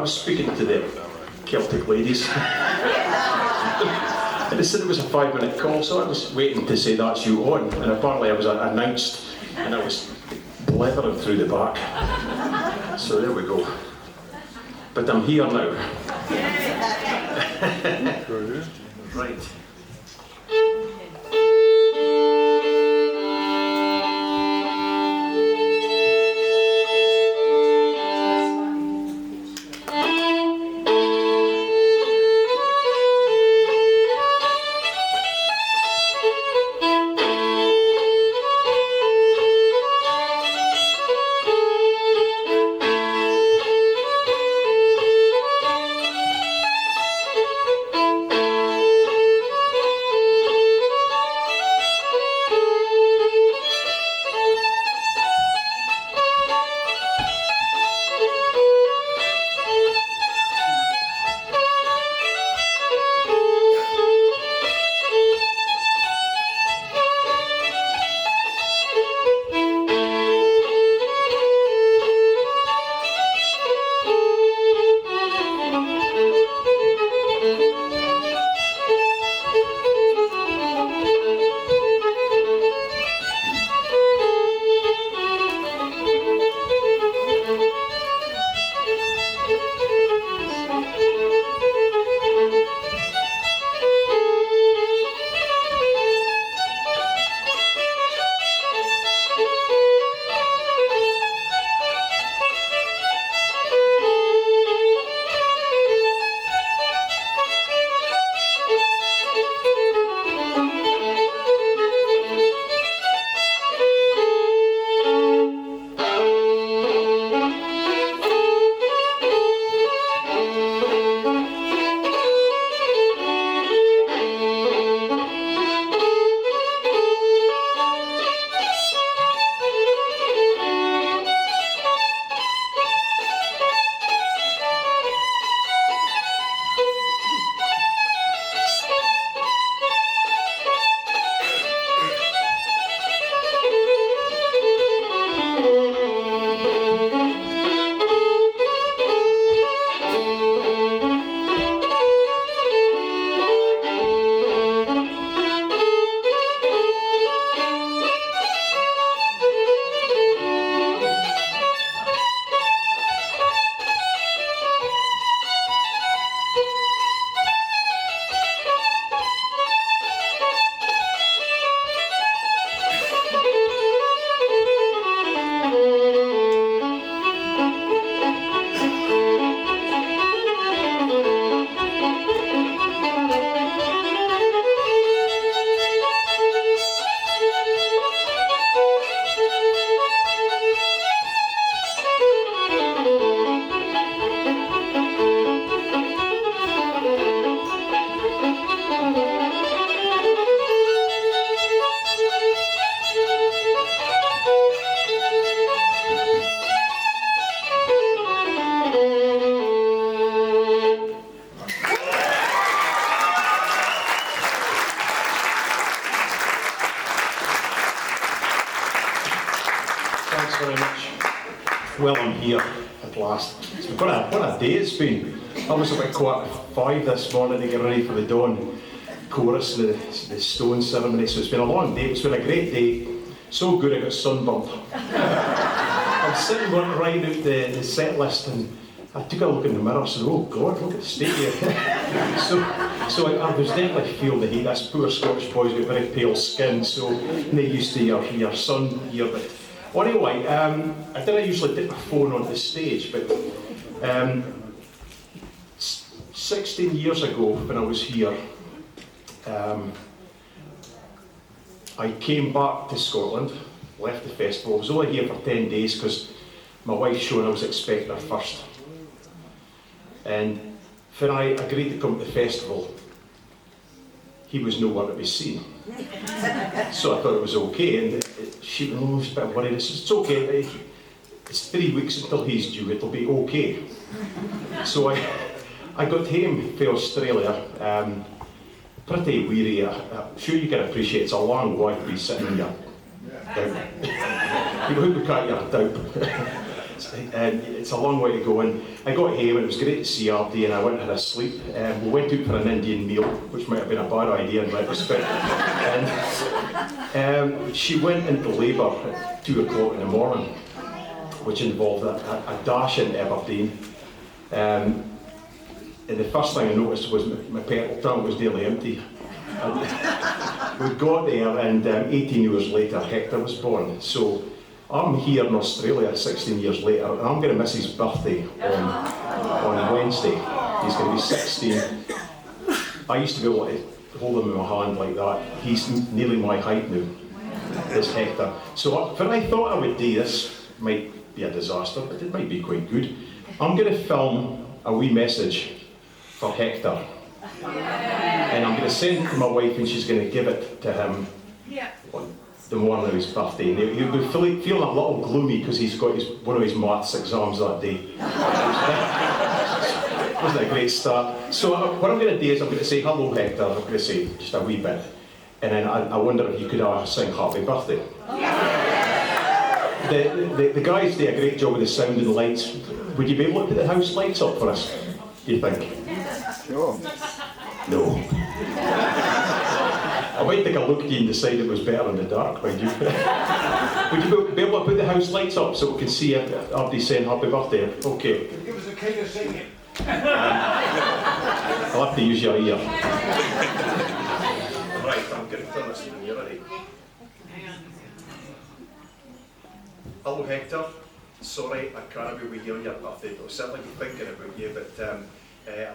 was speaking to the Celtic ladies. And they said it was a 5-minute call, so I was waiting to say that's you on, and apparently I was announced, and I was blethering through the back. So there we go. But I'm here now. Right. Thanks very much. Well, I'm here at last. What a day it's been. I was about 4:45 this morning to get ready for the dawn chorus, the stone ceremony, so it's been a long day. It's been a great day. So good I got sunburned. I'm sitting going to write out the set list, and I took a look in the mirror and said, oh God, look at the state here. so I was definitely feeling the heat. This poor Scottish boy's got very pale skin, so not used to your sun here. But anyway, I didn't usually dip my phone on the stage, but 16 years ago when I was here, I came back to Scotland, left the festival. I was only here for 10 days because my wife Shona was expecting her first. And when I agreed to come to the festival, he was nowhere to be seen. So I thought it was okay, and she was a bit worried. I said, it's okay, it's 3 weeks until he's due, it'll be okay. So I got home from Australia, pretty weary. I'm sure you can appreciate it's a long walk to be sitting in your doubt. You look at your doubt. it's a long way to go, and I got home and it was great to see Ardy, and I went and had a sleep. We went out for an Indian meal, which might have been a bad idea in retrospect. And she went into labour at 2 o'clock in the morning, which involved a dash into Aberdeen. And the first thing I noticed was my petrol tank was nearly empty. And we got there, and 18 years later, Hector was born. So I'm here in Australia 16 years later, and I'm going to miss his birthday on Wednesday. He's going to be 16. I used to be able to hold him in my hand like that. He's nearly my height now, this Hector. So when I thought I would do this, might be a disaster, but it might be quite good. I'm going to film a wee message for Hector. And I'm going to send it to my wife, and she's going to give it to him on the morning of his birthday. And he'll be feeling a little gloomy because he's got one of his maths exams that day. Wasn't a great start. So what I'm going to do is I'm going to say, hello Hector, I'm going to say just a wee bit. And then I wonder if you could sing happy birthday. The guys do a great job with the sound and the lights. Would you be able to put the house lights up for us, do you think? Sure. No. I might take a look at you and decide it was better in the dark, would you? Would you be able to put the house lights up so we can see Ardy saying happy birthday? Okay. Give us a kind of singing. I'll have to use your ear. Right, I'm going to turn this in here, ready? Hello Hector, sorry I can't be with you on your birthday, but I'll certainly be thinking about you, but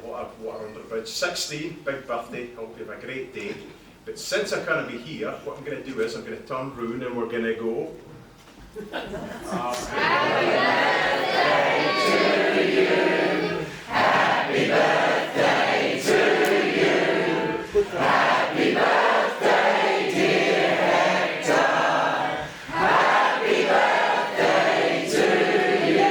what I under about 16, big birthday, I hope you have a great day. But since I can't be here, what I'm going to do is I'm going to turn round and we're going to go. Happy birthday to you, happy birthday to you, happy birthday dear Hector, happy birthday to you.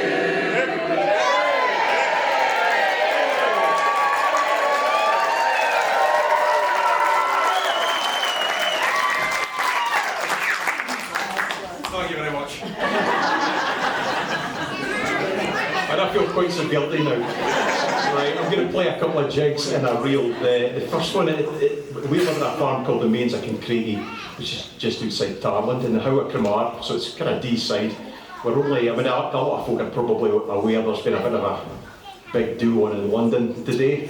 Thank you very much. And I feel quite so guilty now. Right, I'm going to play a couple of jigs in a reel. The first one, we live in a farm called the Mains of Craigie, which is just outside Tarland, in the Howe Cramar, so it's kind of D-side. We're only, a lot of folk are probably aware there's been a bit of a big do on in London today.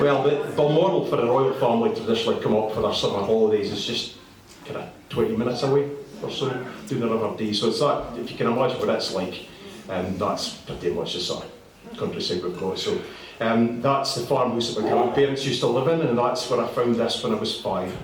Well, Balmoral for the royal family traditionally come up for their summer holidays is just kind of 20 minutes away or so, doing the River Dee. So it's that, if you can imagine what it's like, that's pretty much the sort of countryside we've got. So that's the farmhouse that my grandparents used to live in, and that's where I found this when I was 5. So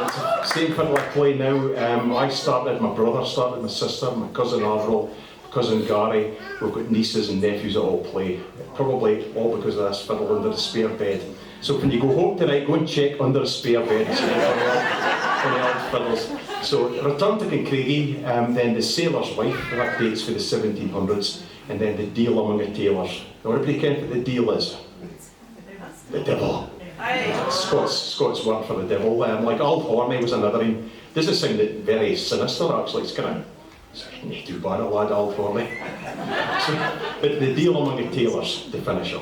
it's the same fiddle I play now. I started, my brother started, my sister, my cousin Avril, my cousin Gary. We've got nieces and nephews that all play. Probably all because of this fiddle under the spare bed. So when you go home tonight, go and check under the spare bed and see any old fiddles. So return to Craigie, then the Sailor's Wife, that dates for the 1700s, and then the Deal Among the Tailors. Now everybody can what the deal is? The devil. Scots word for the devil. Like Old Horny was another one. This is something very sinister actually. It's kind of not too bad, a lad, Old Horny. So, but the Deal Among the Tailors, the finisher.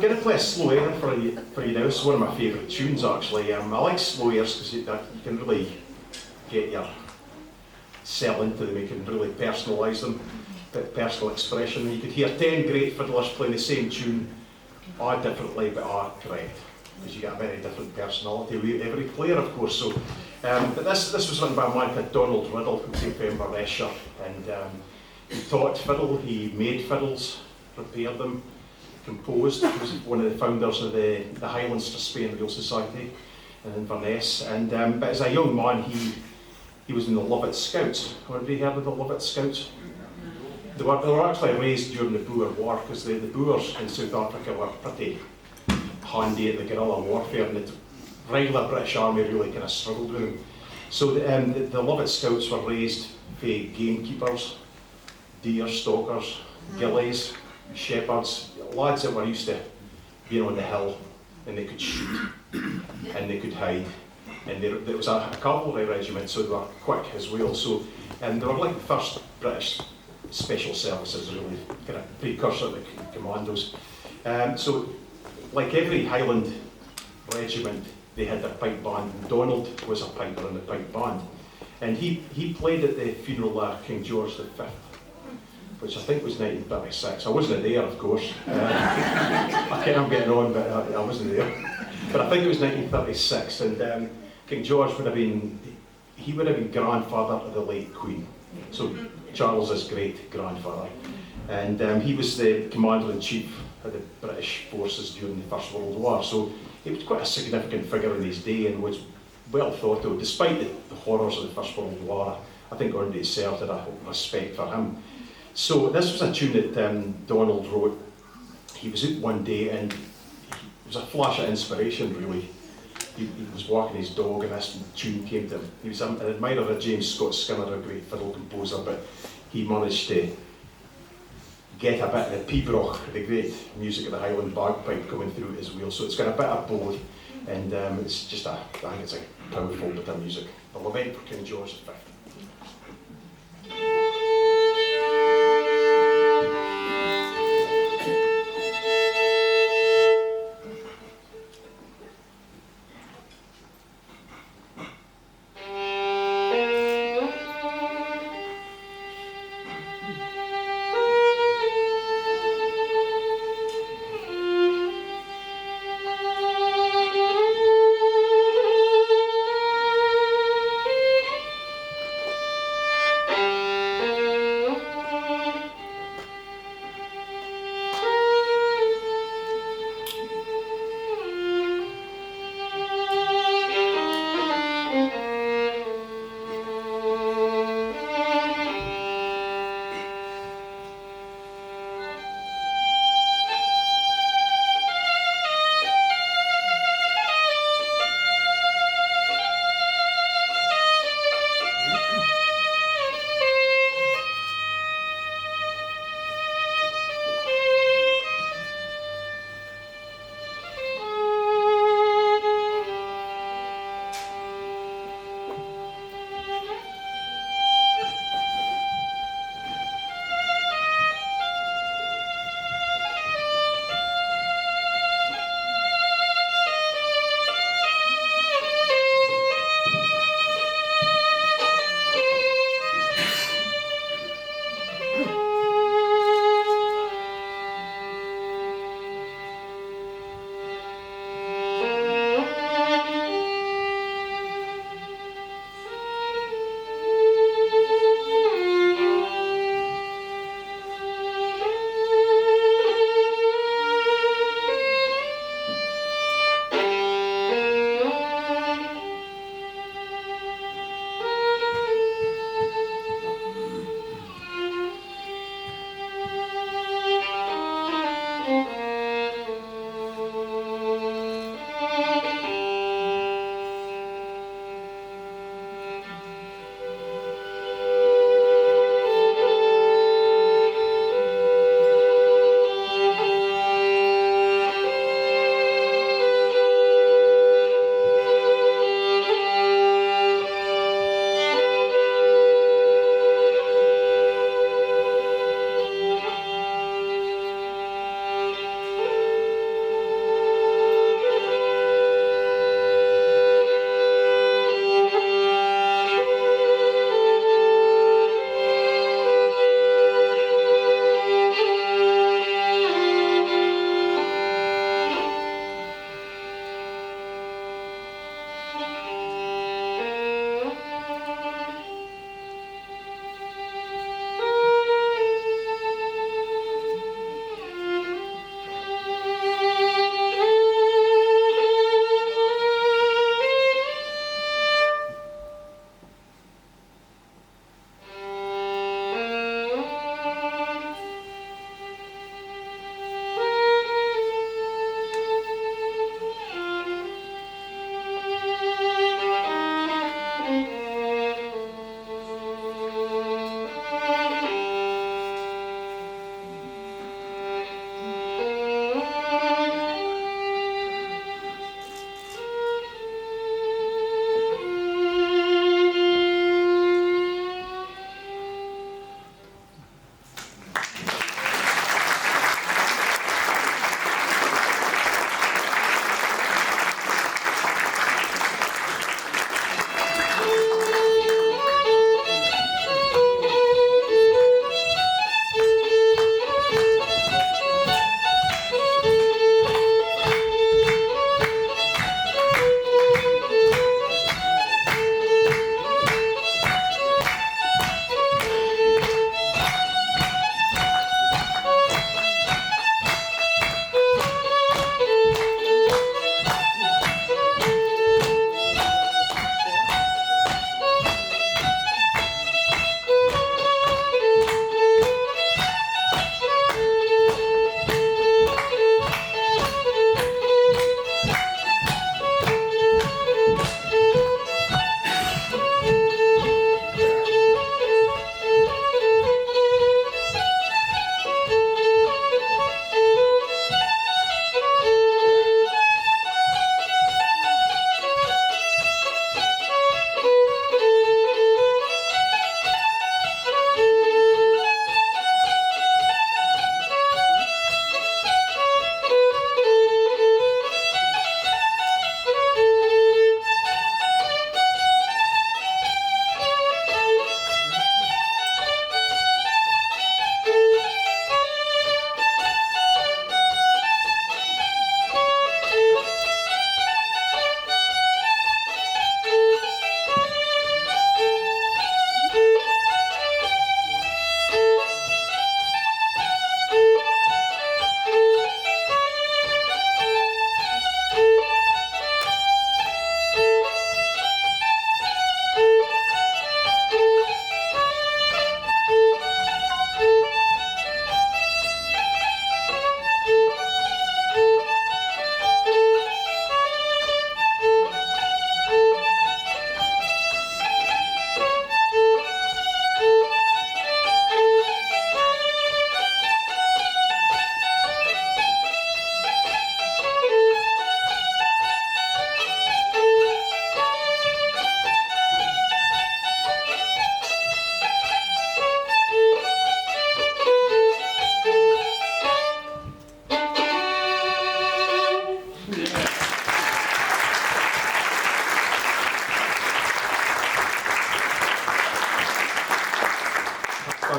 going to play a slow air for you now. It's one of my favourite tunes actually. I like slow airs because you can really get your sell into them, you can really personalise them, bit personal expression. You could hear 10 great fiddlers playing the same tune, differently, but correct, because you get a very different personality with every player, of course. So, but this was written by a man called Donald Riddle, who came from Inverness, and he taught fiddle, he made fiddles, repaired them, composed. He was one of the founders of the Highlands for Spain Real Society in Inverness, and but as a young man he was in the Lovett Scouts. Have you heard of the Lovett Scouts? They were actually raised during the Boer War, because the Boers in South Africa were pretty handy at the guerrilla warfare, and the regular British Army really kind of struggled with them. So the Lovett Scouts were raised by gamekeepers, deer stalkers, gillies, shepherds, lads that were used to being on the hill, and they could shoot and they could hide. And there was a cavalry regiment, so they were quick as well. So, and they were like the first British special services, really, kind of precursor to the commandos. So, like every Highland regiment, they had their pipe band. And Donald was a piper in the pipe band, and he played at the funeral of King George V, which I think was 1936. I wasn't there, of course. I think I'm getting on, but I wasn't there. But I think it was 1936, and King George would have been grandfather of the late Queen. So Charles's great grandfather, and he was the commander-in-chief of the British forces during the First World War. So he was quite a significant figure in his day, and was well thought of. Despite the horrors of the First World War, I think Andy Serres had a respect for him. So this was a tune that Donald wrote. He was out one day, and it was a flash of inspiration, really. He was walking his dog, and this tune came to him. He was an admirer of James Scott Skinner, a great fiddle composer, but he managed to get a bit of the pibroch, the great music of the Highland bagpipe, coming through it as well. So it's got a bit of both, and it's just I think it's a powerful bit of music. The Lament for King George V.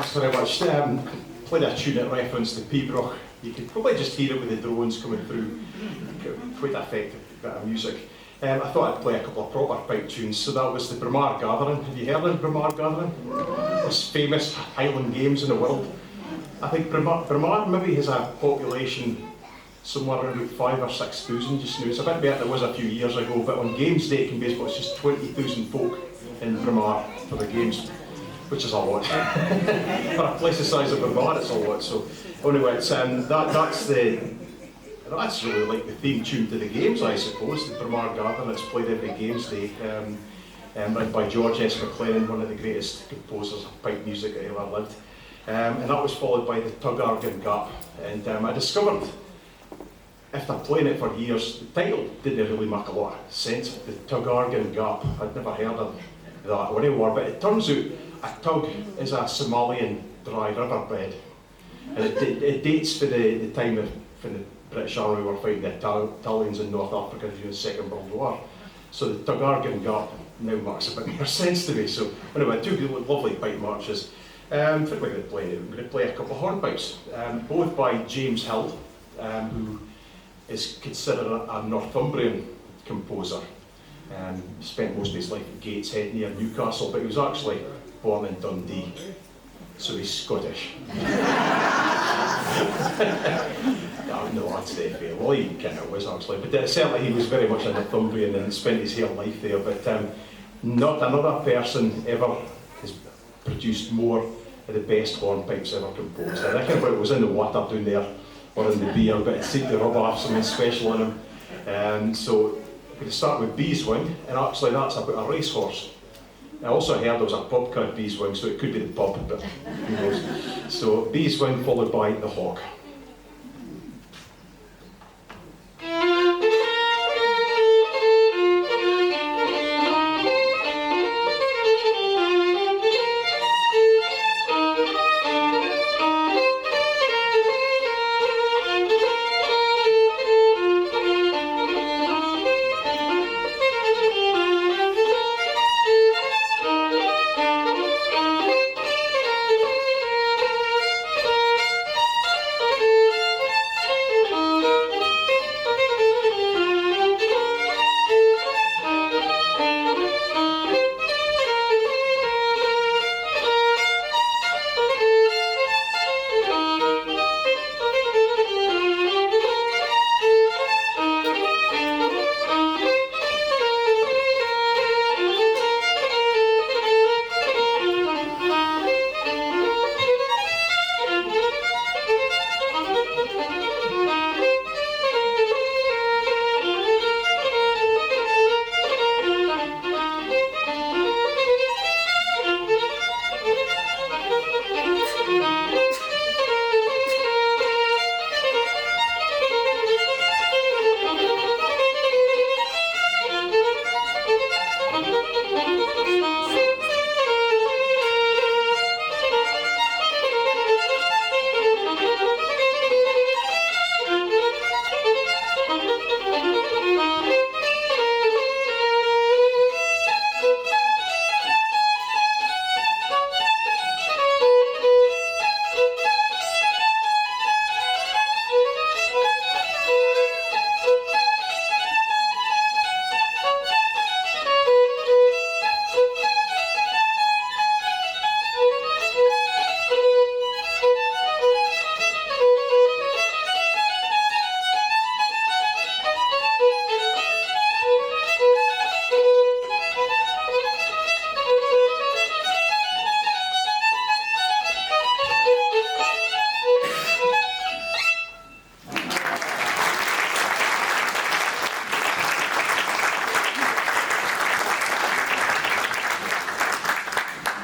Thanks very much. Played a tune in reference to Peabrook. You could probably just hear it with the drones coming through. Quite effective bit of music. I thought I'd play a couple of proper pipe tunes. So that was the Braemar Gathering. Have you heard of Braemar Gathering? Most famous Highland Games in the world. I think Braemar maybe has a population somewhere around 5,000 or 6,000 just now. It's a bit better than it was a few years ago, but on Games Day it can be about just 20,000 folk in Braemar for the games, which is a lot. For a place the size of Braemar, it's a lot. So anyway, it's, that's really like the theme tune to the games, I suppose. The Braemar Gathering, it's played every Games Day, written by George S. MacLennan, one of the greatest composers of pipe music that ever lived. And that was followed by the Tug-Argan Gap. And I discovered, after playing it for years, the title didn't really make a lot of sense. The Tug-Argan Gap, I'd never heard of that anymore, but it turns out a tug is a Somalian dry riverbed. And it dates for the time of when the British Army were fighting the Italians in North Africa during the Second World War. So the Tug-Argan Gap now makes a bit more sense to me. So anyway, two lovely pipe marches. What are we going to play now? We're going to play a couple of hornpipes, both by James Hill, who is considered a Northumbrian composer. Spent most of his life at Gateshead near Newcastle, but he was actually born in Dundee, so he's Scottish. No, that's fair. Well, he kind of was actually, but certainly he was very much a Northumbrian and spent his whole life there. But not another person ever has produced more of the best hornpipes ever composed. I reckon it was in the water down there, or in the beer, but it seemed to rub off something special in him. So we're going to start with Beeswing, and actually that's about a racehorse. I also heard there was a pub called Beeswing, so it could be the pub, but who knows. So Beeswing followed by the Hawk.